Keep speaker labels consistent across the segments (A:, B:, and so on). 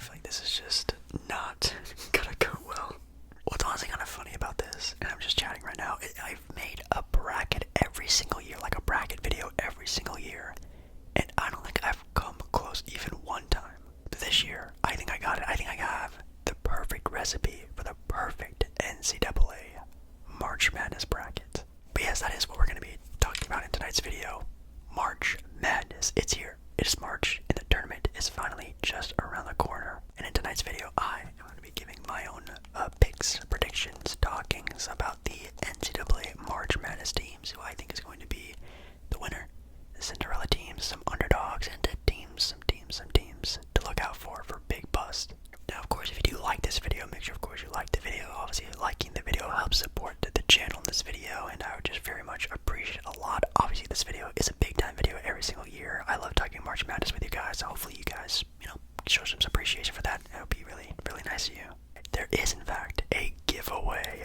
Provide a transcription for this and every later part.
A: feel like this is just not gonna go well. What's honestly kind of funny about this, and I'm just chatting right now, I've made a bracket every single year, like a bracket video every single year, and I don't think I've come close even one time. But this year, I think I got it. I think I have the perfect recipe for the perfect NCAA March Madness bracket. But yes, that is what we're going to be talking about in tonight's video. March Madness. It's here. It is March, and the tournament is finally just around the corner. And in tonight's video, I am going to be giving my own picks, predictions, talkings about the NCAA March Madness teams, who I think is going to be the winner, the Cinderella teams, some underdogs, and some teams to look out for big bust. Now, of course, if you do like this video, make sure, of course, you like the video. Obviously, liking the video helps support the channel in this video, and I would just very much appreciate it a lot. Obviously, this video is a big time video every single year. I love talking March Madness with you guys, so hopefully you guys, show some appreciation for that. It would be really, really nice of you. There is, in fact, a giveaway.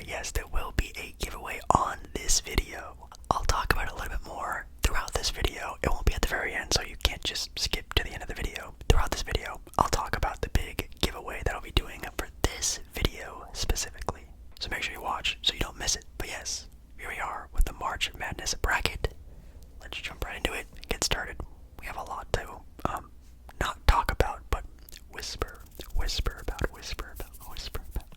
A: Yes, there will be a giveaway on this video. I'll talk about it a little bit more throughout this video. It won't be at the very end, so you can't just skip to the end of the video. Throughout this video, I'll talk about the big giveaway that I'll be doing for this video specifically. So make sure you watch so you don't miss it. But yes, here we are with the March Madness bracket. Let's jump right into it and get started. We have a lot to not talk about, but whisper about.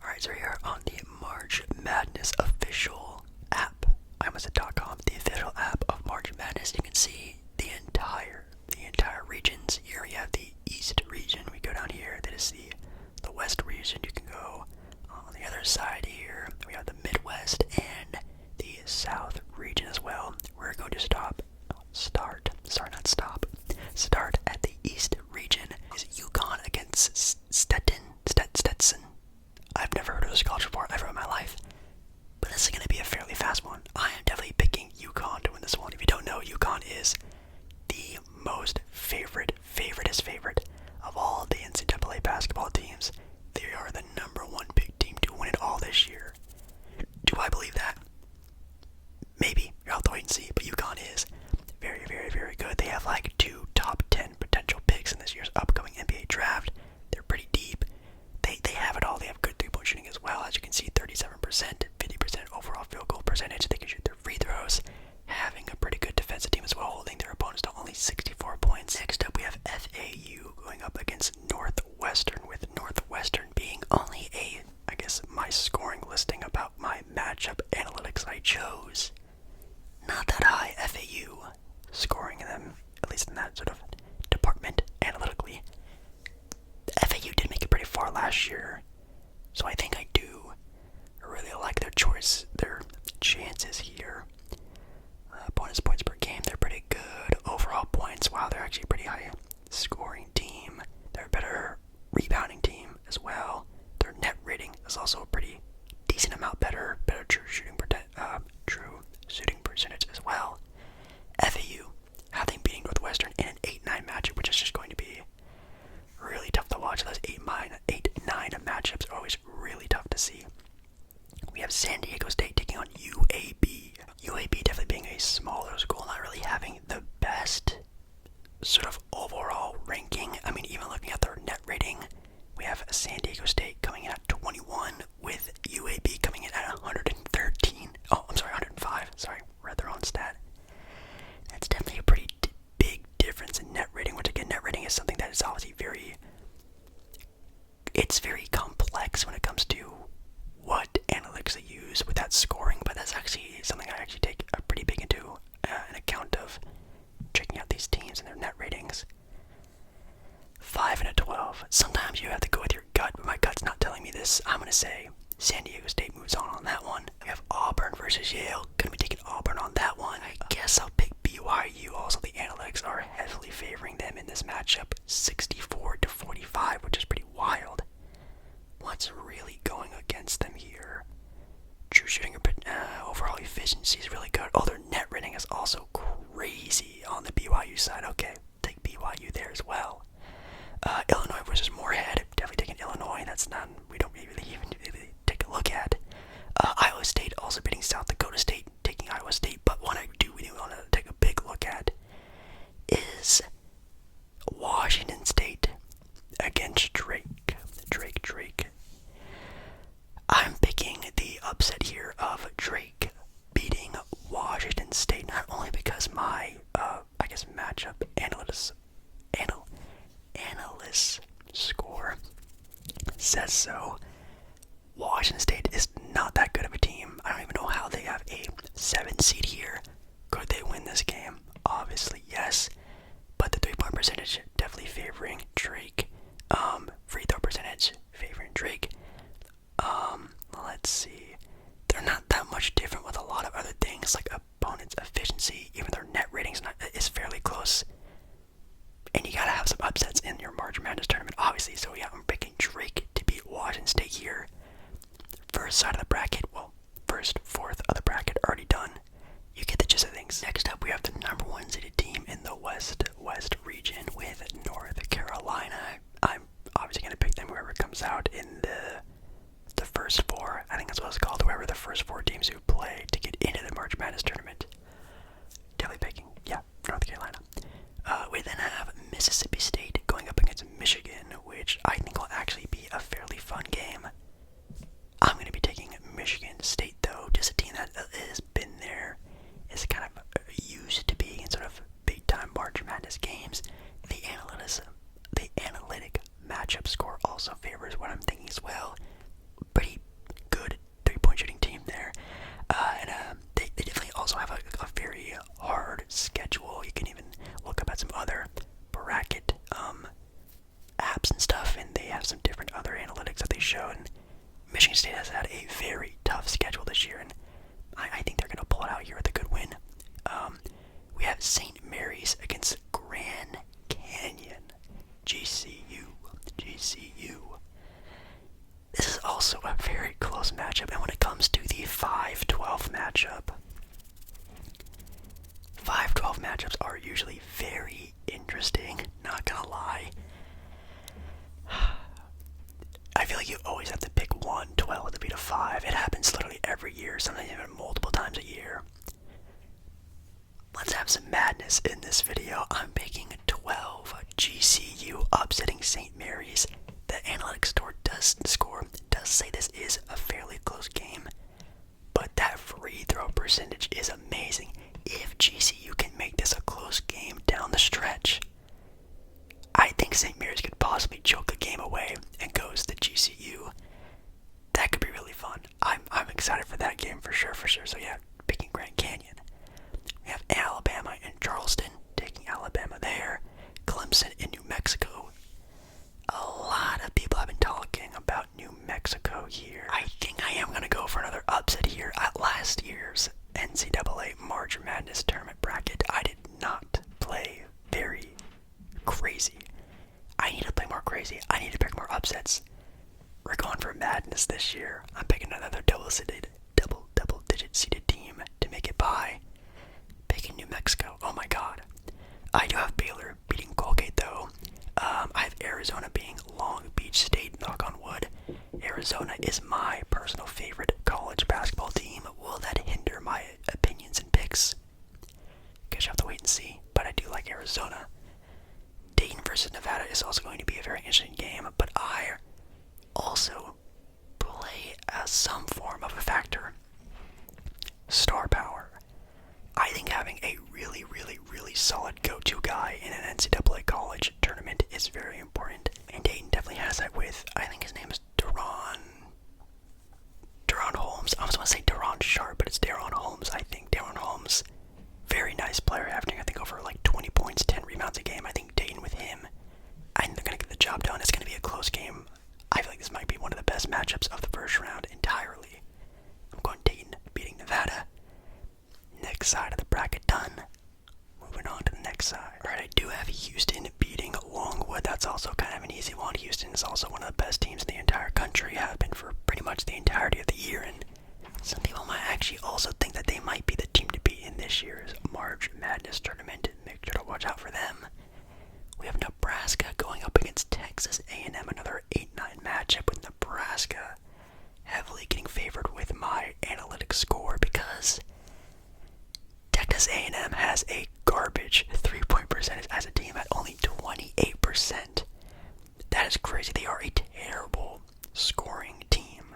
A: Alright, so here on the March Madness official app, imustsit.com, the official app of March Madness, you can see the entire regions. Here we have the East region. We go down here, that is the West region. You can go on the other side here. We have the Midwest and the South region as well. We're going to start at the East region. Is UConn against Stetson. I've never heard of this college before ever in my life, but this is going to be a fairly fast one. I am definitely picking UConn to win this one. If you don't know, UConn is the most favorite of all the NCAA basketball teams. They are the number one big team to win it all this year. Do I believe that? Maybe. You'll have to wait and see, but UConn is very, very, very good. They have like 2 top 10 potential picks in this year's upcoming NBA draft. They're pretty deep. They have it all. They have good three-point shooting as well. As you can see, 37%, 50% overall field goal percentage. They can shoot their free throws. Having a pretty good defensive team as well, holding their opponents to only 64 points. Next up, we have FAU going up against Northwestern, with Northwestern being only my scoring listing about my matchup analytics I chose. Not that high. FAU scoring them, at least in that sort of department analytically. FAU did make it pretty far last year, so I think I do really like their chances here. Bonus points per game, they're pretty good. Overall points, wow, they're actually a pretty high scoring team. They're a better rebounding team as well. Their net rating is also a pretty decent amount better true shooting percentage as well. FAU have them beating Northwestern in an 8-9 matchup, which is just going to be really tough to watch. Those 8-9 matchups are always really tough to see. We have San Diego State taking on UAB. UAB definitely being a smaller school, not really having the best sort of overall ranking. I mean, even looking at their net rating, we have San Diego State coming in at 21, with UAB coming in at 113. Oh, I'm sorry, 105. Sorry, read the wrong stat. That's definitely a pretty big difference in net rating, which again, net rating is something that is obviously it's very complex when it comes to what analytics they use with that scoring, but that's actually something I actually take a pretty big into an account of checking out these teams and their net ratings. 5 and a 12. Sometimes you have to go with your gut, but my gut's not telling me this. I'm going to say San Diego State moves on that one. We have Auburn versus Yale. Going to be taking Auburn on that one. I guess I'll pick BYU. Also, the analytics are heavily favoring them in this matchup, 64-45, which is pretty wild. What's really going against them here? True shooting overall efficiency is really good. Oh, their net rating is also crazy on the BYU side. Okay, take BYU there as well. Illinois versus Moorhead. Definitely taking Illinois. That's none we don't really even take a look at. Iowa State also beating South Dakota State, taking Iowa State. But one we do want to take a big look at is Washington State against analysts' score says so. Washington State is not that good of a team. I don't even know how they have a 7 seed here. Could they win this game? Obviously, yes. But the 3-point percentage definitely favoring Drake. Free throw percentage favoring Drake. Let's see. They're not that much different with a lot of other things like opponents' efficiency. Even their net ratings is fairly close. And you gotta have some upsets in your March Madness tournament, obviously. So yeah, I'm picking Drake to beat Washington State here. First side of the bracket, well, first fourth of the bracket already done. You get the gist of things. Next up, we have the number 1 seeded team in the West region with North Carolina. I'm obviously gonna pick them whoever comes out in the first 4. I think that's what it's called. Whoever the first 4 teams who play to get into the March Madness tournament. Definitely picking, yeah, North Carolina. We then have Mississippi State going up against Michigan, which I think will actually be a fairly fun game. I'm going to be taking Michigan State, though, just a team that has been there, is kind of used to being in sort of big-time March Madness games. The analytic matchup score also favors what I'm thinking as well. Pretty good 3-point shooting team there. They definitely also have a very hard schedule. You can even look up at some other bracket apps and stuff, and they have some different other analytics that they show. And Michigan State has had a very tough schedule this year, and I think they're going to pull it out here with a good win. We have St. Mary's against Grand Canyon. GCU. This is also a very close matchup, and when it comes to the 5-12 matchup, 5-12 matchups are usually very interesting, not gonna lie. I feel like you always have to pick 1-12 to beat a 5. It happens literally every year, sometimes even multiple times a year. Let's have some madness in this video. I'm picking 12 GCU upsetting St. Mary's. The analytics score does say this is a fairly close game, but that free throw percentage is amazing. If GCU can make this a close game down the stretch, I think St. Mary's could possibly choke the game away and goes to GCU. That could be really fun. I'm excited for that game for sure. So yeah, picking Grand Canyon. We have Alabama and Charleston, taking Alabama there. Clemson in New Mexico. A lot of people have been talking about New Mexico here. I think I am going to go for another upset here. At last year's NCAA March Madness tournament bracket, I did not play very crazy. I need to play more crazy. I need to pick more upsets. We're going for madness this year. I'm picking another double-digit seeded team to make it by. Picking New Mexico. Oh my god. I do have Baylor beating Colgate though. I have Arizona being Long Beach State, knock on wood. Arizona is my personal favorite college basketball team. Will that hinder my opinions and picks? Guess you have to wait and see, but I do like Arizona. Dayton versus Nevada is also going to be a very interesting game, but I also play as some form of a factor. Star power. I think having a really solid go-to guy in an NCAA college tournament is very important, and Dayton definitely has that with, I think his name is Deron Holmes. I was going to say Deron Sharp, but it's Deron Holmes, I think. Deron Holmes, very nice player, averaging I think over like 20 points, 10 rebounds a game. I think Dayton with him, I think they're going to get the job done. It's going to be a close game. I feel like this might be one of the best matchups of the first round entirely. I'm going Dayton beating Nevada. Next side of the bracket done. Moving on to the next side. Alright, I do have Houston beating Longwood. That's also kind of an easy one. Houston is also one of the best teams in the entire country. Have been for pretty much the entirety of the year. And some people might actually also think that they might be the team to beat in this year's March Madness tournament. Make sure to watch out for them. We have Nebraska going up against Texas A&M. Another 8-9 matchup with Nebraska heavily getting favored with my analytics score because Texas A&M has a garbage 3-point percentage as a team at only 28%. That is crazy. They are a terrible scoring team.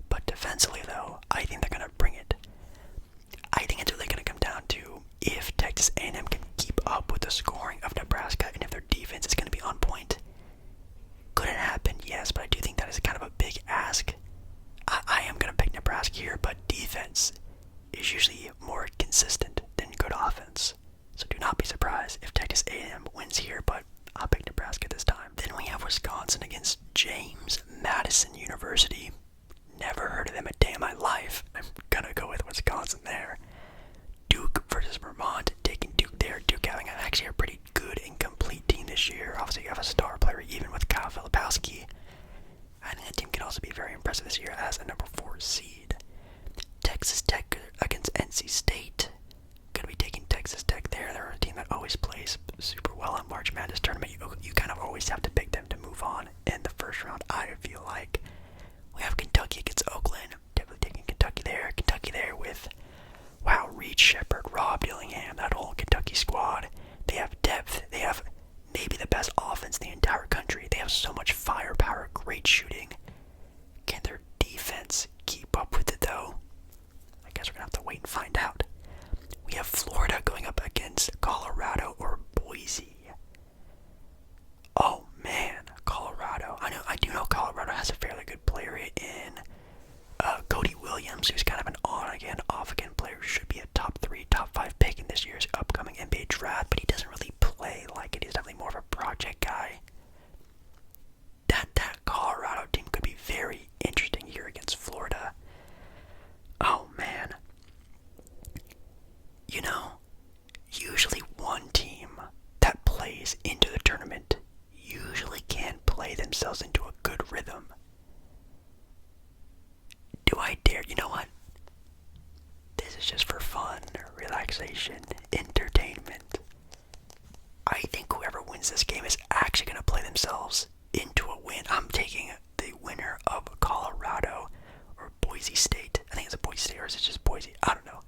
A: But defensively, though, I think they're going to bring it. I think it's really going to come down to if Texas A&M can keep up with the scoring of Nebraska and if their defense is going to be on point. Wisconsin against James Madison University. Never heard of them a day in my life. I'm gonna go with Wisconsin there. Duke versus Vermont, taking Duke there. Duke having actually a pretty good and complete team this year. Obviously, you have a star player, even with Kyle Filipowski. I think that team can also be very impressive this year as a number 4 seed. Texas Tech against NC State. Gonna be taking Texas Tech there. They're a team that always plays super well in March Madness tournament. You kind of always have to pick them to move on in the first round, I feel like. We have Kentucky against Oakland. Definitely taking Kentucky there. Kentucky there with, wow, Reed Shepherd, Rob Dillingham, that whole Kentucky squad. They have depth. They have maybe the best offense in the entire country. They have so much firepower, great shooting. Can their defense keep up with it, though? I guess we're going to have to wait and find out. We have Florida going up against Colorado or Boise. Oh, man, Colorado. I do know Colorado has a fairly good player in Cody Williams, who's kind of an on-again, off-again player who should be a top 3, top 5 pick in this year's upcoming NBA draft, but he doesn't really play like it. He's definitely more of a project guy. That Colorado team could be very interesting here against Florida. Oh, man. You know, usually one team that plays into the tournament usually can play themselves into a good rhythm. Do I dare? You know what? This is just for fun, relaxation, entertainment. I think whoever wins this game is actually going to play themselves into a win. I'm taking the winner of Colorado or Boise State. I think it's a Boise State, or is it just Boise? I don't know.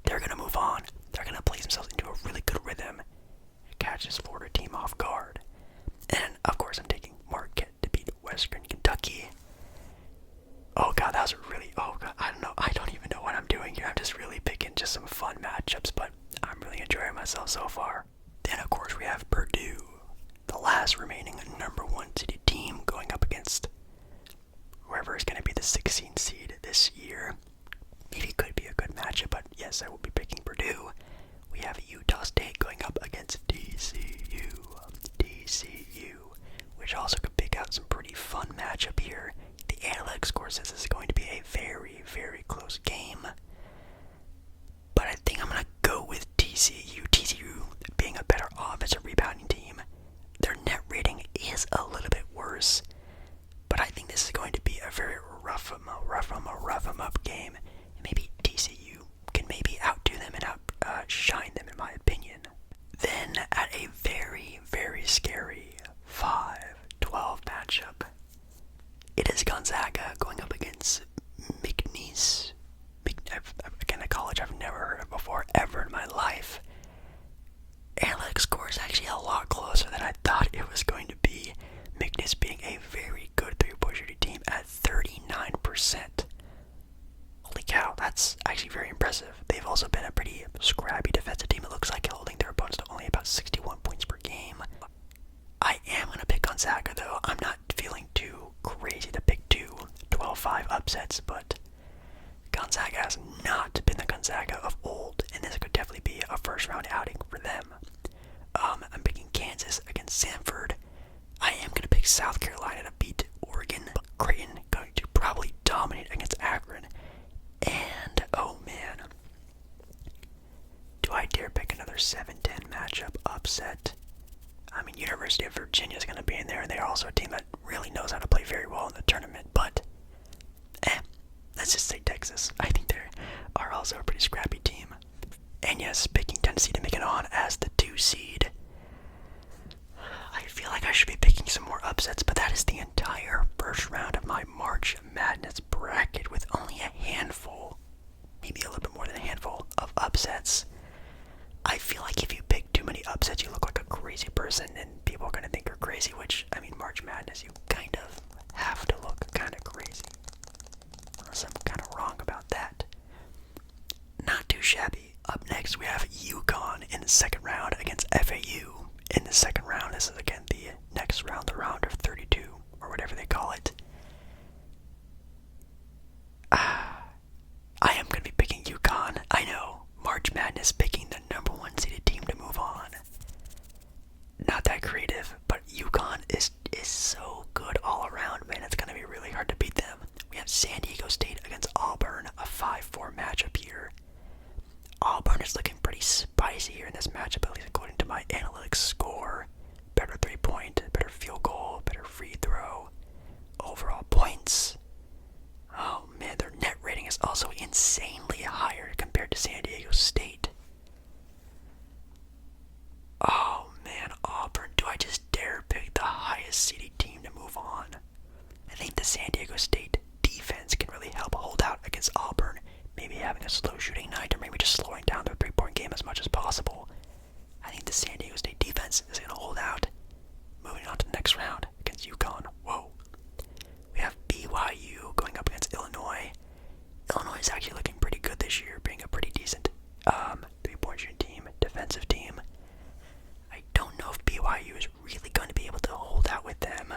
A: They're going to move on. They're going to place themselves into a really good rhythm and catch this Florida team off guard. And, of course, I'm taking Marquette to beat Western Kentucky. Oh, God, that was really, oh, God, I don't know. I don't even know what I'm doing here. I'm just really picking just some fun matchups, but I'm really enjoying myself so far. Then, of course, we have Purdue, the last remaining number 1 seeded team, going up against whoever is going to be the 16th seed this year. Maybe it could be a good matchup, but yes, I will be picking Purdue. We have Utah State going up against TCU, which also could pick out some pretty fun matchup here. The analytics score says this is going to be a very, very close game, but I think I'm going to go with TCU. TCU being a better offensive rebounding team. Their net rating is a little bit worse, but I think this is going to be a very rough 'em up game. Maybe TCU can maybe outdo them and outshine them, in my opinion. Then at a very, very scary 5-12 matchup, it is Gonzaga going up against McNeese. Again, a college I've never heard of before, ever in my life. Analytics score is actually a lot closer than I thought it was going to be. McNeese being a very good three-point shooting team at 39%. Holy cow, that's actually very impressive. They've also been a pretty scrappy defensive team. It looks like holding their opponents to only about 61 points per game. I am going to pick Gonzaga, though. I'm not feeling too crazy to pick 12-5 upsets, but Gonzaga has not been the Gonzaga of old, and this could definitely be a first-round outing for them. I'm picking Kansas against Samford. I am going to pick South Carolina to beat Oregon, but Creighton going to probably dominate against Akron. And, oh man, do I dare pick another 7-10 matchup upset? I mean, University of Virginia is going to be in there, and they're also a team that really knows how to play very well in the tournament, but, let's just say Texas. I think they are also a pretty scrappy team. And yes, picking Tennessee to make it on as the 2 seed. I feel like I should be picking some more upsets, but that is the entire first round of my March Madness bracket with only a handful, maybe a little bit more than a handful, of upsets. I feel like if you pick too many upsets, you look like a crazy person, and people are going to think you're crazy, which, I mean, March Madness, you kind of have to look kind of crazy. Unless I'm kind of wrong about that. Not too shabby. Up next, we have UConn in the second round against FAU. In the second round, this is again the next round, the round of 32, or whatever they call it. also insanely higher compared to San Diego State. Oh man, Auburn. Do I just dare pick the highest seeded team to move on? I think the San Diego State defense can really help hold out against Auburn. Maybe having a slow shooting night, or maybe just slowing down their 3-point game as much as possible. I think the San Diego State defense is going to hold out. Moving on to the next round against UConn. Whoa. We have BYU going up against Illinois. Illinois is actually looking pretty good this year, being a pretty decent 3-point shooting team, defensive team. I don't know if BYU is really going to be able to hold out with them.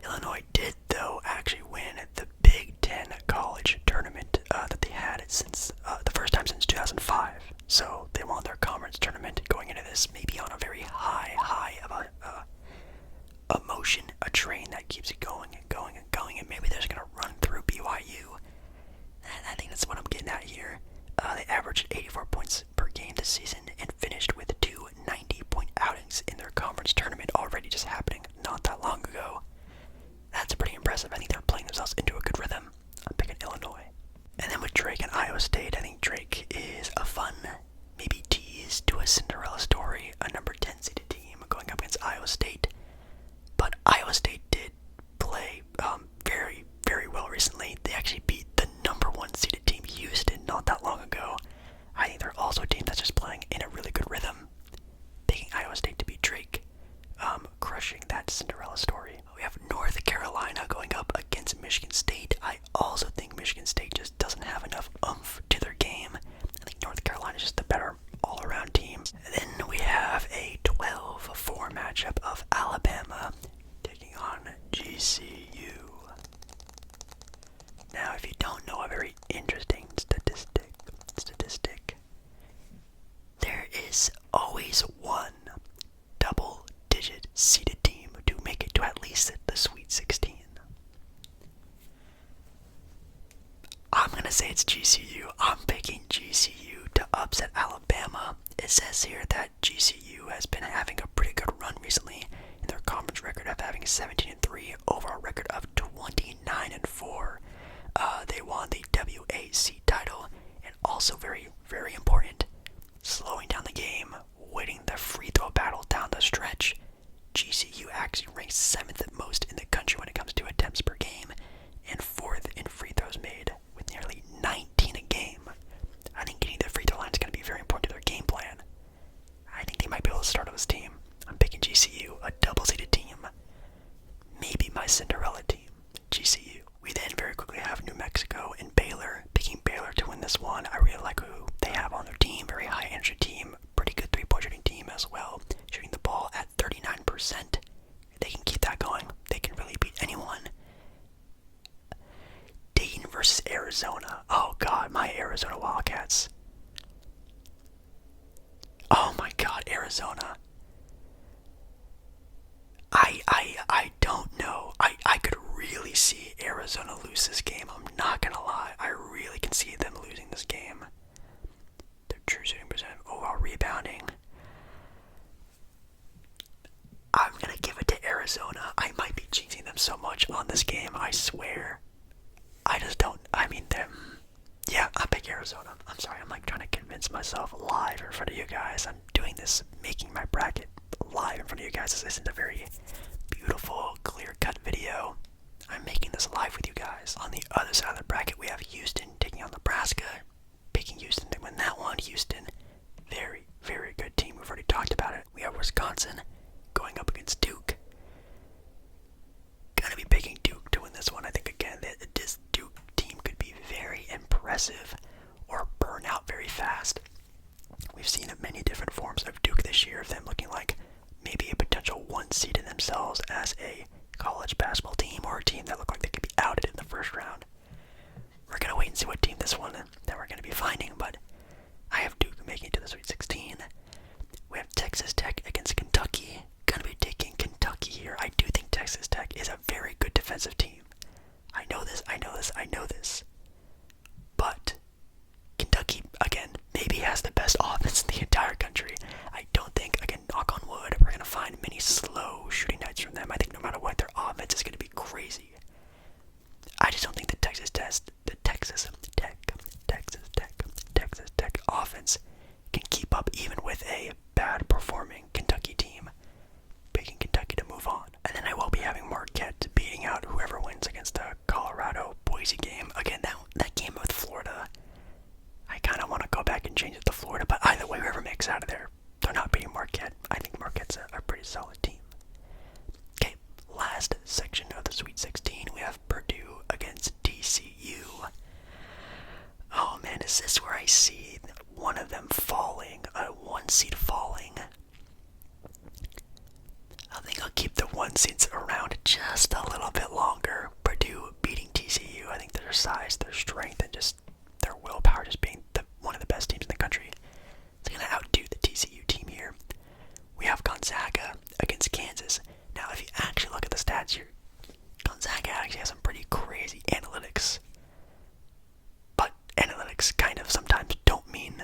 A: Illinois did, though, actually win the Big Ten college tournament that they had since the first time since 2005. So they won their conference tournament going into this, maybe on a very high of a emotion, a train that keeps it going and going and going, and maybe they're just going to run through BYU. And I think that's what I'm getting at here. They averaged 84 points per game this season and finished with 2 90-point outings in their conference tournament already, just happening not that long ago. That's pretty impressive. I think they're playing themselves into a good rhythm. I'm picking Illinois. And then with Drake and Iowa State, I think Drake is a fun, maybe tease to a Cinderella story, a number 10 seeded team going up against Iowa State. But Iowa State did play very, very well recently. They actually beat the number 1 seeded team, Houston, not that long ago. I think they're also a team that's just playing in a really good rhythm. Picking Iowa State to beat Drake, crushing that Cinderella story. We have North Carolina going up against Michigan State. I also think Michigan State just doesn't have enough oomph to their game. I think North Carolina is just the better all-around team. And then we have a 12-4 matchup of Alabama taking on GCU. Now, if you don't know a very interesting statistic, there is always one double-digit seeded team to make it to at least the Sweet 16. I'm going to say it's GCU. I'm picking GCU to upset Alabama. It says here that GCU has been having a pretty good run recently in their conference record of having 17-3 over a record of 29-4. They won the WAC title, and also very, very important, slowing down the game, winning the free throw battle down the stretch. GCU actually ranks 7th most in the country when it comes to attempts per game, and 4th in free throws made with nearly 19 a game. I think getting the free throw line is going to be very important to their game plan. I think they might be able to start on this team. I'm picking GCU, a double-seeded team. Maybe my Cinderella team, GCU. We then very quickly have New Mexico and Baylor, picking Baylor to win this one. I really like who they have on their team, very high energy team, pretty good 3-point shooting team as well, shooting the ball at 39%. If they can keep that going, they can really beat anyone. Dayton versus Arizona. Oh god, my Arizona Wildcats. Oh my god, Arizona. I don't know. I could really see Arizona lose this game. I'm not gonna lie. I really can see them losing this game. Their true shooting percent, overall rebounding. I'm gonna give it to Arizona. I might be jinxing them so much on this game, I swear. I just don't, yeah, I'll pick Arizona. I'm sorry, I'm like trying to convince myself live in front of you guys. I'm doing this, making my bracket live in front of you guys. This isn't a very beautiful, clear-cut video. I'm making this live with you guys. On the other side of the bracket, we have Houston taking on Nebraska, picking Houston to win that one. Houston, very, very good team. We've already talked about it. We have Wisconsin going up against Duke. Gonna be picking Duke to win this one. I think, again, that this Duke team could be very impressive or burn out very fast. We've seen many different forms of Duke this year, of them looking like maybe a potential 1 seed in themselves as a college basketball team, actually has some pretty crazy analytics. But analytics kind of sometimes don't mean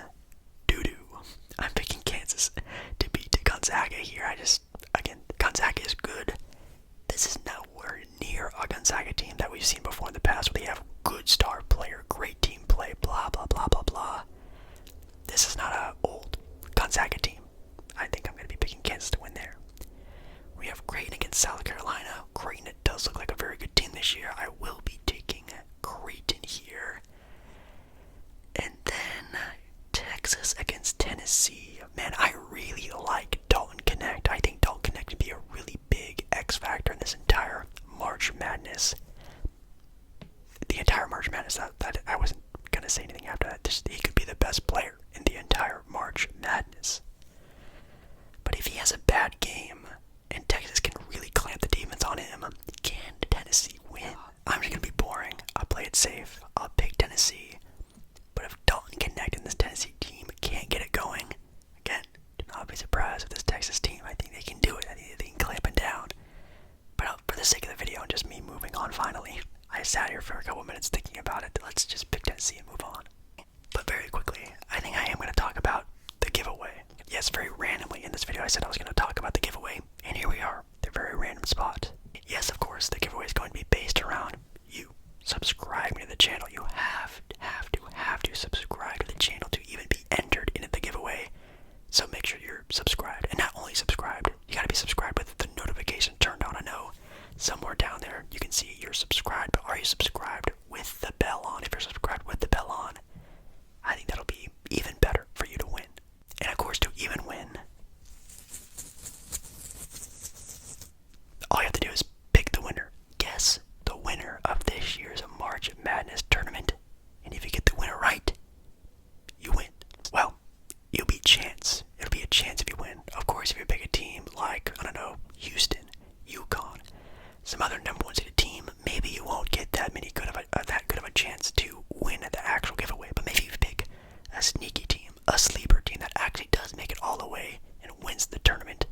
A: doo-doo. I'm picking Kansas to beat Gonzaga here. Again, Gonzaga is good. This is nowhere near a Gonzaga team that we've seen before in the past where they have good star player, great team play, blah, blah, blah, blah, blah. This is not an old Gonzaga team. I think I'm going to be picking Kansas to win there. We have Creighton against South Carolina. Creighton, it does look like a very good team this year. I will be taking Creighton here. And then Texas against Tennessee. Man, I really like Dalton Connect. I think Dalton Connect would be a really big X factor in this entire March Madness. The entire March Madness. That I wasn't going to say anything after that. He could be the best player in the entire March Madness. But if he has a bad game and Texas can really clamp the defense on him, can Tennessee win? I'm just going to be boring. I'll play it safe. I'll pick Tennessee. But if Dalton Connect and this Tennessee team can't get it going, again, do not be surprised with this Texas team. I think they can do it. I think they can clamp it down. But for the sake of the video and just me moving on finally, I sat here for a couple minutes thinking about it. Let's just pick Tennessee and move on. But very quickly, I think I am going to talk about the giveaway. Yes, very randomly in this video I said I was going to talk about the giveaway, and here we are, the very random spot. Yes, of course, the giveaway is going to be based around you subscribing to the channel. You have to subscribe to the channel to even be entered into the giveaway. So make sure you're subscribed, and not only subscribed, you got to be subscribed with the notification turned on. I know somewhere down there you can see you're subscribed, but are you subscribed with the bell on? If you're subscribed with the bell on, I think that'll be even better for you to win. And of course, to even win, all you have to do is pick the winner. Guess the winner of this year's March Madness tournament. And if you get the winner right, you win. Well, it'll be a chance. It'll be a chance if you win. Of course, if you pick a team like, I don't know, Houston, UConn, some other number one seeded team, maybe you won't get that good of a chance to win at the actual giveaway. But maybe if you pick a sneaky team, a sleeper team that actually does make it all the way and wins the tournament,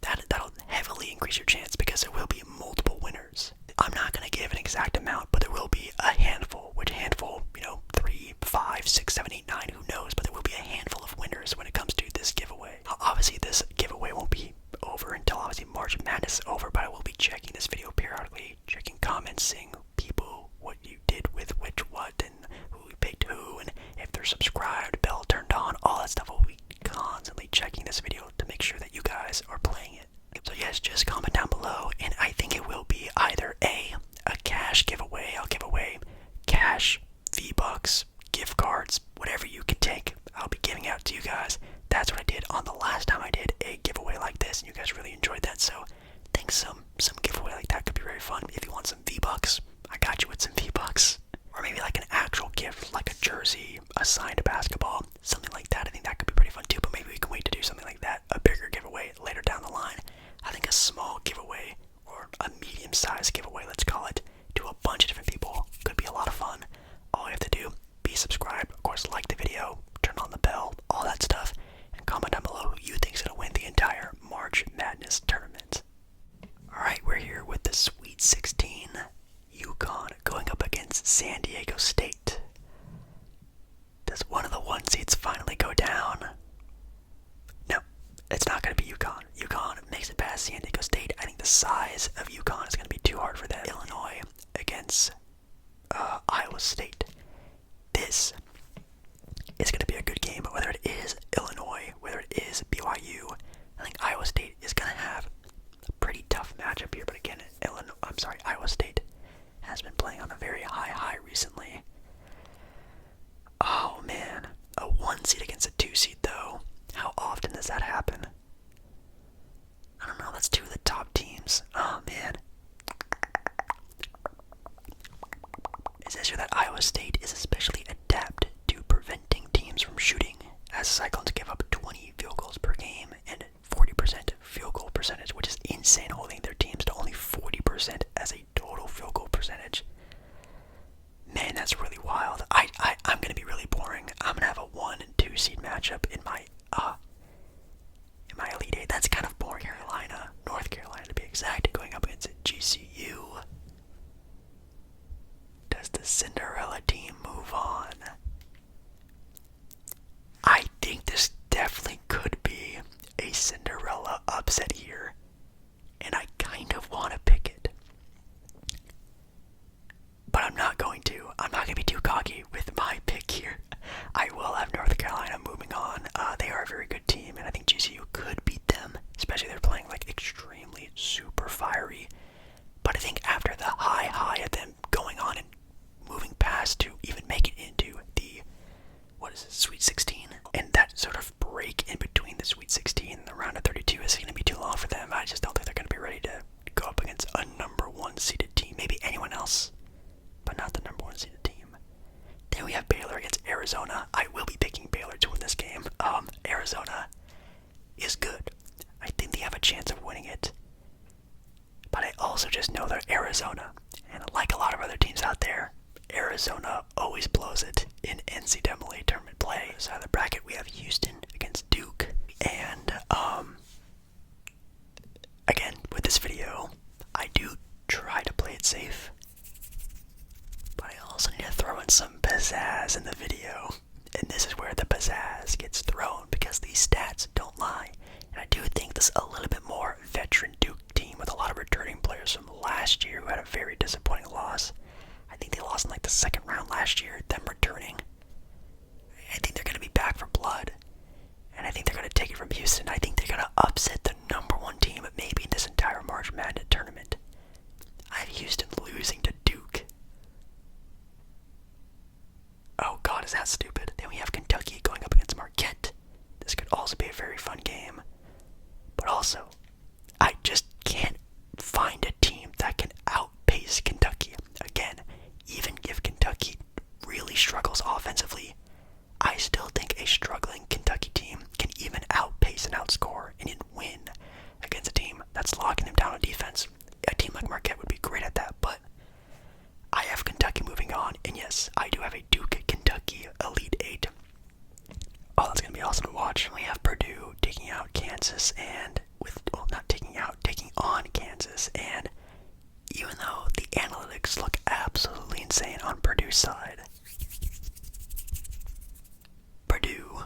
A: that'll heavily increase your chance because there will be multiple winners. I'm not going to give an exact amount, but there will be a handful. Which handful? 3, 5, 6, 7, 8, 9, who knows? But there will be a handful of winners when it comes to this giveaway. Obviously, this giveaway won't be over until obviously March Madness is over, but I will be checking this video periodically, checking comments, seeing people, what you did with which what, and who picked who, and if they're subscribed, bell turned on, all that stuff. Will be constantly checking this video to make sure that you guys are playing it. So yes, just comment down below, and I think it will be either a cash giveaway. I'll give away cash, V-Bucks, gift cards, whatever you can take, I'll be giving out to you guys. That's what I did on the last time I did a giveaway like this, and you guys really enjoyed that, so I think some giveaway like that could be very fun. If you want some V-Bucks, I got you with some V-Bucks. Or maybe like an actual gift, like a jersey, a signed basketball, something like that. I think that could be pretty fun too, but maybe we can wait to do something like that, a bigger giveaway later down the line. I think a small giveaway, or a medium-sized giveaway, let's call it, to a bunch of different people could be a lot of fun. All you have to do, be subscribed, of course, like the video, turn on the bell, all that stuff, and comment down below who you think is going to win the entire March Madness tournament. Alright, we're here with the Sweet 16, UConn going up against San Diego State. Does one of the one seeds finally go down? No, it's not going to be UConn. UConn makes it past San Diego State. I think the size of UConn is going to be too hard for them. Illinois against Iowa State. This is going to be a good game, but whether it is Illinois, whether it is BYU, I think Iowa State is going to have a pretty tough matchup here. But again, Iowa State has been playing on a very high recently. Oh man, a 1 seed against a 2 seed though. How often does that happen? I don't know, that's two of the top teams. Oh man. It says here that Iowa State is especially adept to preventing teams from shooting, as Cyclones give up 20 field goals per game and 40% field goal percentage, which is insane, holding their teams to only 40% as a total field goal percentage. Man, that's really wild. I'm going to be really boring. I'm going to have a 1 and 2 seed matchup in my Elite Eight. That's kind of boring. North Carolina to be exact, going up against GCU. the Cinderella team move on. I think this definitely could be a Cinderella upset here, and I kind of want to pick it. But I'm not going to. I'm not going to be too cocky with my pick here. I will have North Carolina moving on. They are a very good team, and I think GCU could beat them, especially they're playing like extremely super fiery. But I think after the high of them going on and moving past to even make it into the, Sweet 16, and that sort of break in between the Sweet 16 and the round of 32 is going to be too long for them. I just don't think they're going to be ready to go up against a number one seeded team. Maybe anyone else, but not the number one seeded team. Then we have Baylor against Arizona. I will be picking Baylor to win this game. Arizona is good. I think they have a chance of winning it. But I also just know they're Arizona. And like a lot of other teams out there, Arizona always blows it in NCAA tournament play. So on the bracket, we have Houston against Duke. And, again, with this video, I do try to play it safe. But I also need to throw in some pizzazz in the video. And this is where the pizzazz gets thrown because these stats don't lie. And I do think this is a little bit more veteran Duke team with a lot of returning players from last year who had a very disappointing loss. I think they lost in like the second round last year, them returning. I think they're going to be back for blood. And I think they're going to take it from Houston. I think they're going to upset the number one team maybe in this entire March Madness tournament. I have Houston losing to Duke. Oh God, is that stupid? Then we have Kentucky going up against Marquette. This could also be a very fun game. But also, I just can't find a team that can outpace Kentucky. Again, even if Kentucky really struggles offensively, I still think a struggling Kentucky team can even outpace and outscore and even win against a team that's locking them down on defense. A team like Marquette would be great at that, but I have Kentucky moving on, and yes, I do have a Duke-Kentucky Elite Eight. Oh, that's going to be awesome to watch. We have Purdue taking out Kansas and taking on Kansas, and even though the analytics look absolutely insane on Purdue's side, Purdue,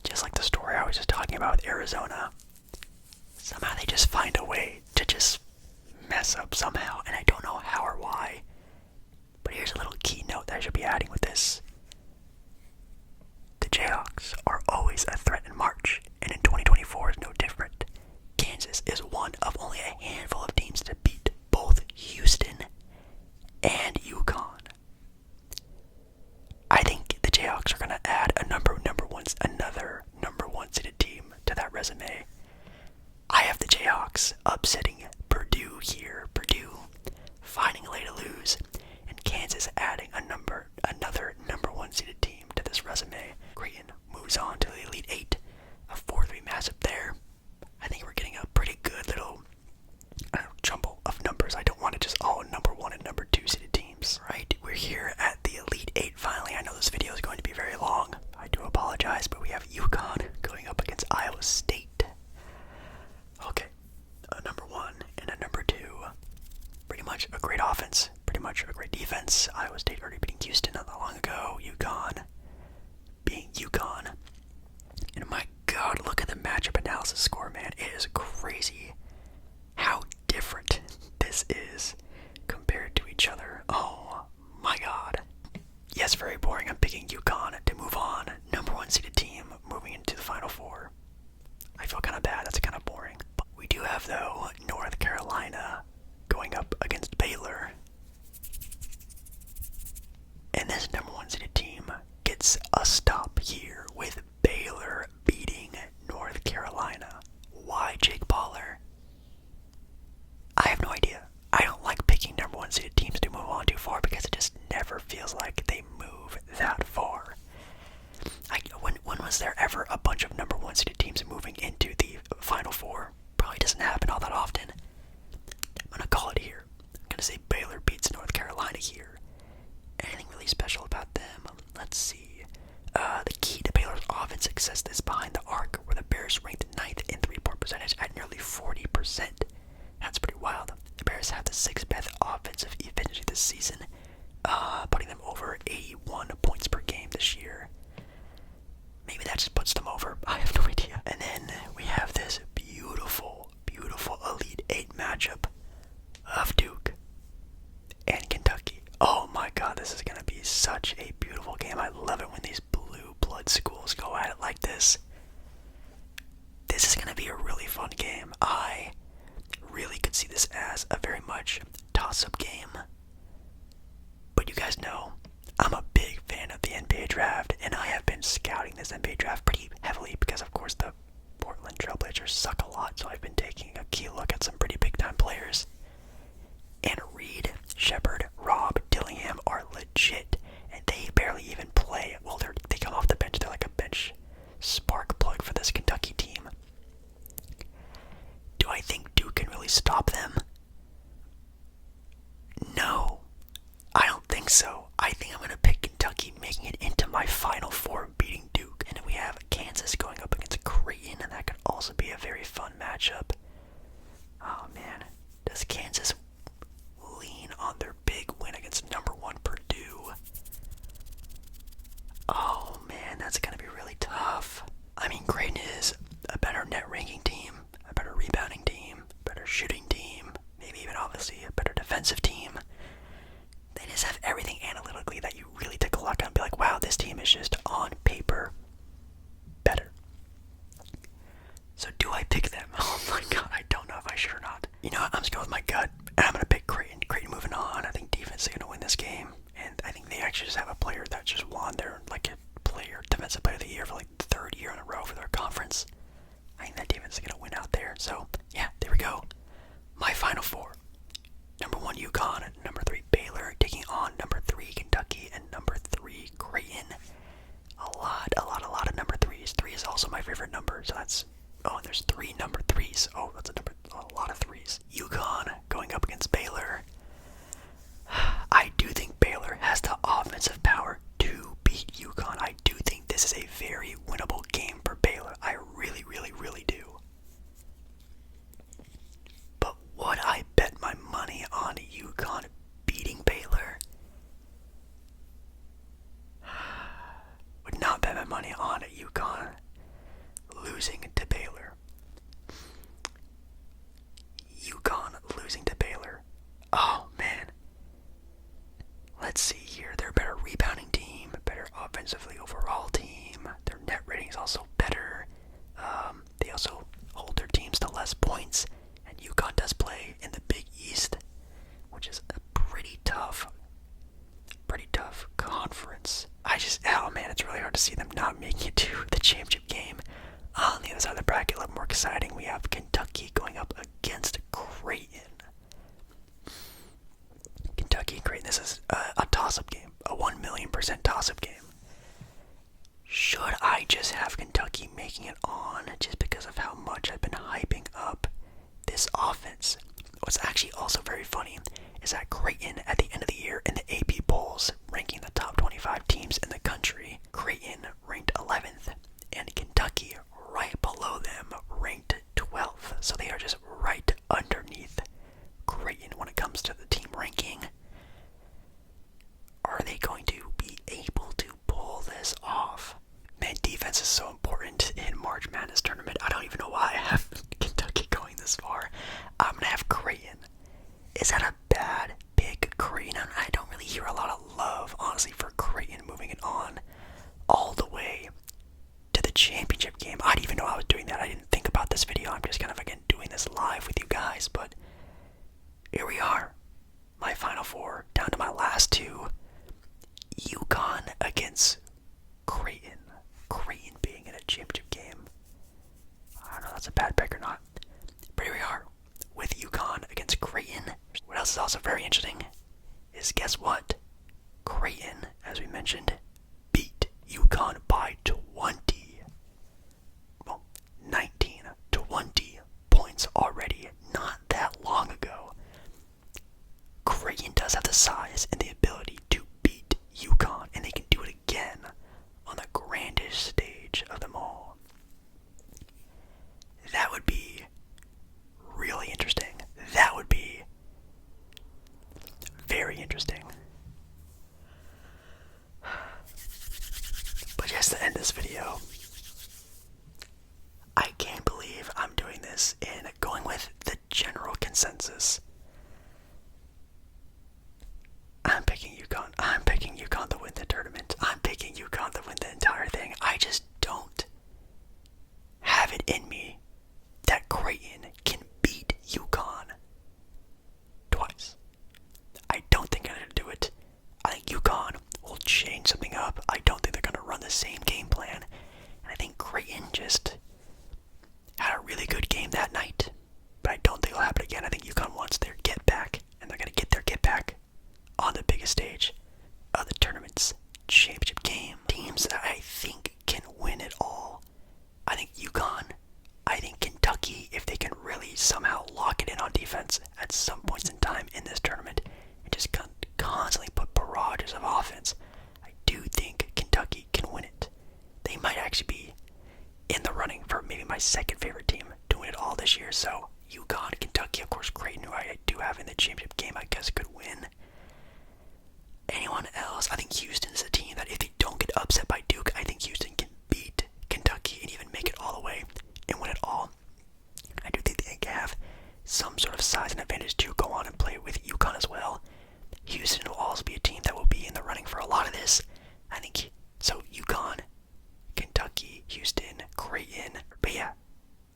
A: just like the story I was just talking about with Arizona, somehow they just find a way to just mess up somehow, and I don't know how or why. But here's a little key note that I should be adding with this. The Jayhawks are always a threat in March, and in 2024 is no different. Kansas is one of only a handful of teams to beat both Houston and UConn. I think the Jayhawks are going to add another number one seeded team to that resume. I have the Jayhawks upsetting Purdue here. Purdue finding a way to lose, and Kansas adding another number one seeded team to this resume. Creighton moves on to the Elite Eight, a 4-3 matchup there. I think we're getting a pretty good little jumble of numbers. I don't want it just all number one and number two seeded teams. Right, we're here at the Elite Eight finally. I know this video is going to be very long. I do apologize, but we have UConn going up against Iowa State. Okay, a number one and a number two. Pretty much a great offense, pretty much a great defense. Iowa State already beating Houston not that long ago. UConn being UConn. And my God, look at the matchup analysis score, man. It is crazy how different this is compared to each other. Oh my God. Yes, very boring. I'm picking UConn to move on. Number one seeded team moving into the Final Four. I feel kind of bad. That's kind of boring. But we do have, though, North Carolina going up against Baylor. And this number one seeded team gets a stop here with Baylor beating North Carolina. Why Jake Paul? I have no idea. I don't like picking number one seeded teams to move on too far because it just never feels like they move that far. When was there ever a bunch of number one seeded teams moving into the Final Four? Probably doesn't happen all that often. I'm going to call it here. I'm going to say Baylor beats North Carolina here. Anything really special about them? Let's see. The key to Baylor's offense success is behind the arc, where the Bears ranked 9th in three-point percentage at nearly 40%. That's pretty wild. The Bears have the 6th best offensive efficiency this season, putting them over 81 points per game this year. Maybe that just puts them over. I have no idea. And then we have this beautiful, beautiful Elite Eight matchup of Duke and Kentucky. Oh my god, this is going to be such a beautiful game. I love it when these blue blood schools go at it like this. This is going to be a really fun game. I really could see this as a very much toss-up game. But you guys know, I'm a big fan of the NBA draft, and I have been scouting this NBA draft pretty heavily because, of course, the Portland Trailblazers suck a lot, so I've been taking a key look at some pretty big-time players. And Reed, Shepard, Rob, Dillingham are legit, and they barely even play. Well, they come off the bench. They're like a bench spark plug for this Kentucky team. Do I think Duke can really stop them? No, I don't think so. I think I'm going to pick Kentucky making it into my Final Four, beating Duke. And then we have Kansas going up against Creighton, and that could also be a very fun matchup. Oh man, does Kansas lean on their big win against number 1 Purdue? Oh man, that's going to be really tough. I mean, Creighton is a better net ranking team, a better rebounding team, better shooting team, maybe even obviously a better defensive team. They just have everything analytically that you really take a look at and be like, wow, this team is just on paper better. So do I pick them? Oh my god, I don't know if I should or not. You know what, I'm just going with my gut, and I'm going to pick Creighton. Creighton moving on. I think defense is going to win this game, and I think they actually just have a player that just won their, like, a player, defensive player of the year for like the 3rd year in a row for their conference. I think that defense is going to win out there. So, yeah, there we go. My Final Four. Number 1, UConn. Number 3, Baylor. Taking on number 3, Kentucky. And number 3, Creighton. A lot of number 3s. 3 is also my favorite number. So that's... Oh, and there's 3 number 3s. Oh, that's a lot of 3s. UConn going up against Baylor. I do think Baylor has the offensive power to beat UConn. I do think this is a very winnable game for Baylor. I really, really, really do. But would I bet my money on UConn beating Baylor? Would not bet my money on UConn losing to Baylor. UConn losing to Baylor. Oh man. Let's see here. They're a better rebounding team, better offensively overall team. Their net rating is also better. They also hold their teams to less points. And UConn does play in the Big East, which is a pretty tough conference. Oh man, it's really hard to see them not making it to the championship game. On the other side of the bracket, a little more exciting, we have Kentucky going up against Creighton. Kentucky and Creighton, this is a toss-up game, a 1,000,000% toss-up game. Should I just have Kentucky making it on just because of how much I've been hyping up this offense? What's actually also very funny is that Creighton, at the end of the year in the AP polls, ranking the top 25 teams in the country, Creighton ranked 11th, and Kentucky right below them ranked 12th. So they are just right underneath Creighton when it comes to the team ranking. Are they going to be able to pull this off? Man, defense is so important in March Madness tournament. I don't even know why I have Kentucky going this far. I'm going to have Creighton. Is that a bad pick, Creighton? I don't really hear a lot of love, honestly, for Creighton moving it on all the way to the championship game. I didn't even know I was doing that. I didn't think about this video. I'm just kind of, again, doing this live with you guys. But here we are. My Final Four, down to my last 2. UConn against Creighton. Creighton being in a championship game. I don't know if that's a bad pick or not. But here we are with UConn against Creighton. What else is also very interesting is, guess what? Creighton, as we mentioned, beat UConn by 20. Well, 19-20 points already, not that long ago. Creighton does have the size and the ability to beat UConn, and they can do it again on the grandest stage of them all. That would be really interesting. That would be very interesting. change something up. I don't think they're going to run the same game plan. And I think Creighton just had a really good game that night. But I don't think it'll happen again. I think UConn wants their get back, and they're going to get their get back on the biggest stage of the tournament's championship game. Teams that I think can win it all. I think UConn. I think Kentucky, if they can really somehow lock it in on defense at some points in time in this tournament and just constantly put barrages of offense, I do think Kentucky can win it. They might actually be in the running for maybe my second favorite team to win it all this year. So UConn, Kentucky, of course, Creighton, who I do have in the championship game, I guess could win. Anyone else? I think Houston is a team that if they don't get upset by Duke, I think Houston can beat Kentucky and even make it all the way and win it all. I do think they have some sort of size and advantage to go on and play with UConn as well. Houston will also be a team that will be in the running for a lot of this. I think so. UConn, Kentucky, Houston, Creighton. But yeah,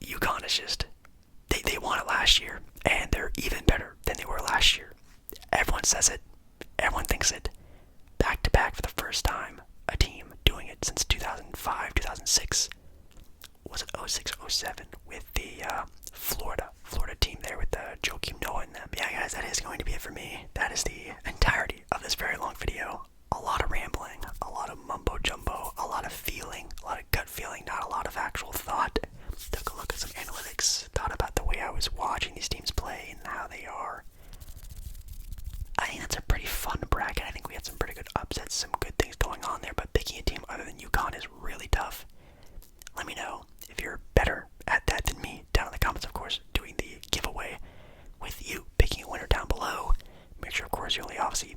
A: UConn is just they won it last year, and they're even better than they were last year. Everyone says it. Everyone thinks it. Back to back for the first time. A team doing it since 2005, 2006. Was it 06, 07 with the Florida team there with Joakim Noah and them. Yeah, guys, that is going to be it for me. That is the entirety of this very long video. A lot of rambling, a lot of mumbo jumbo, a lot of feeling, a lot of gut feeling, not a lot of actual thought. Took a look at some analytics, thought about the way I was watching these teams play and how they are. I think that's a pretty fun bracket. I think we had some pretty good upsets, some good things going on there, but picking a team other than UConn is really tough. Let me know if you're better at that than me down in the comments, of course, doing the giveaway with you picking a winner down below. Make sure, of course, you only obviously